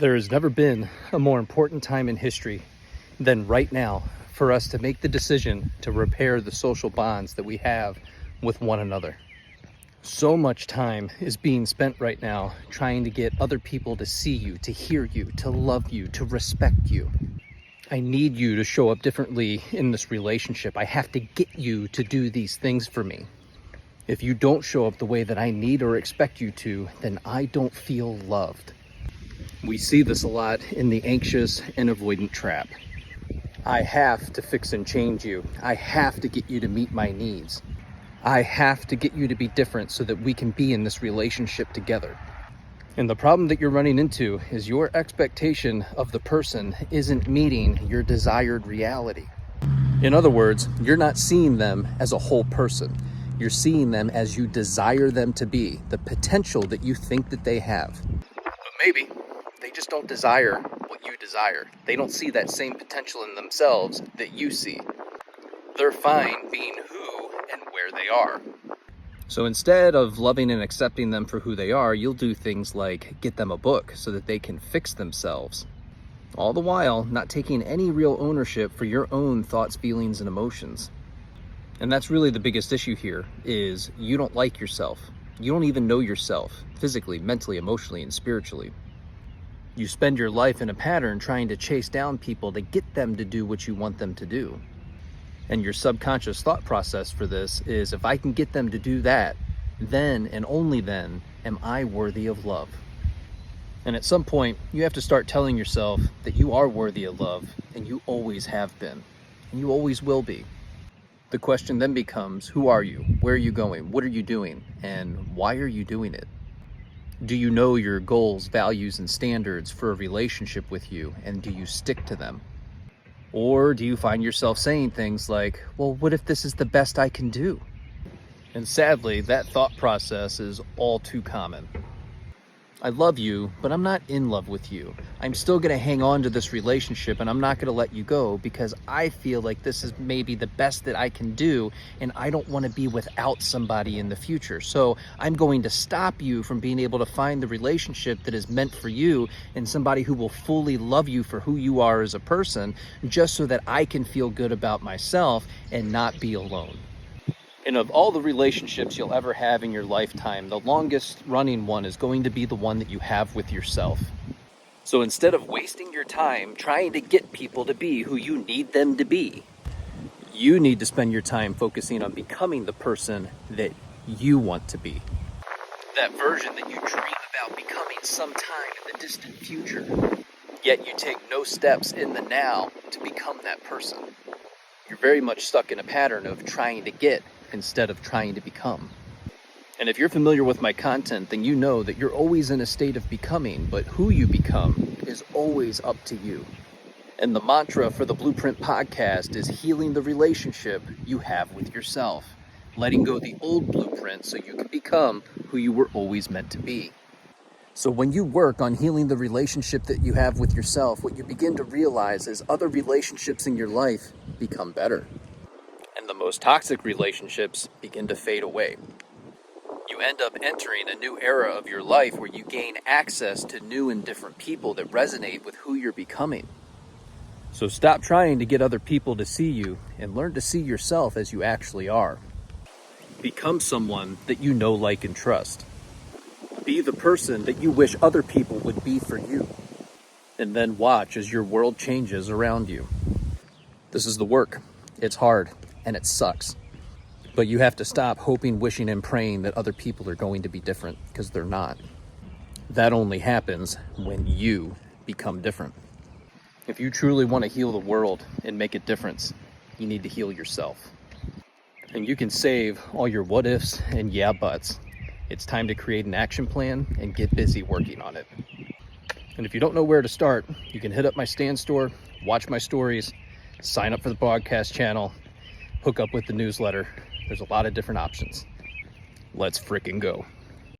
There has never been a more important time in history than right now for us to make the decision to repair the social bonds that we have with one another. So much time is being spent right now trying to get other people to see you, to hear you, to love you, to respect you. I need you to show up differently in this relationship. I have to get you to do these things for me. If you don't show up the way that I need or expect you to, then I don't feel loved. We see this a lot in the anxious and avoidant trap. I have to fix and change you. I have to get you to meet my needs. I have to get you to be different so that we can be in this relationship together. And the problem that you're running into is your expectation of the person isn't meeting your desired reality. In other words, you're not seeing them as a whole person. You're seeing them as you desire them to be, the potential that you think that they have. But maybe they just don't desire what you desire. They don't see that same potential in themselves that you see. They're fine being who and where they are. So instead of loving and accepting them for who they are, you'll do things like get them a book so that they can fix themselves. All the while, not taking any real ownership for your own thoughts, feelings, and emotions. And that's really the biggest issue here, is you don't like yourself. You don't even know yourself, physically, mentally, emotionally, and spiritually. You spend your life in a pattern trying to chase down people to get them to do what you want them to do. And your subconscious thought process for this is, if I can get them to do that, then and only then am I worthy of love. And at some point, you have to start telling yourself that you are worthy of love, and you always have been, and you always will be. The question then becomes, who are you? Where are you going? What are you doing? And why are you doing it? Do you know your goals, values, and standards for a relationship with you, and do you stick to them? Or do you find yourself saying things like, well, what if this is the best I can do? And sadly, that thought process is all too common. I love you, but I'm not in love with you. I'm still going to hang on to this relationship, and I'm not going to let you go because I feel like this is maybe the best that I can do, and I don't want to be without somebody in the future. So I'm going to stop you from being able to find the relationship that is meant for you and somebody who will fully love you for who you are as a person, just so that I can feel good about myself and not be alone. And of all the relationships you'll ever have in your lifetime, the longest running one is going to be the one that you have with yourself. So instead of wasting your time trying to get people to be who you need them to be, you need to spend your time focusing on becoming the person that you want to be. That version that you dream about becoming sometime in the distant future. Yet you take no steps in the now to become that person. You're very much stuck in a pattern of trying to get instead of trying to become. And if you're familiar with my content, then you know that you're always in a state of becoming, but who you become is always up to you. And the mantra for the Blueprint podcast is healing the relationship you have with yourself, letting go the old blueprint so you can become who you were always meant to be. So when you work on healing the relationship that you have with yourself, what you begin to realize is other relationships in your life become better. And the most toxic relationships begin to fade away. You end up entering a new era of your life where you gain access to new and different people that resonate with who you're becoming. So stop trying to get other people to see you and learn to see yourself as you actually are. Become someone that you know, like, and trust. Be the person that you wish other people would be for you. And then watch as your world changes around you. This is the work. It's hard. And it sucks. But you have to stop hoping, wishing, and praying that other people are going to be different, because they're not. That only happens when you become different. If you truly want to heal the world and make a difference, you need to heal yourself. And you can save all your what ifs and yeah buts. It's time to create an action plan and get busy working on it. And if you don't know where to start, you can hit up my Stan store, watch my stories, sign up for the podcast channel, hook up with the newsletter. There's a lot of different options. Let's frickin' go.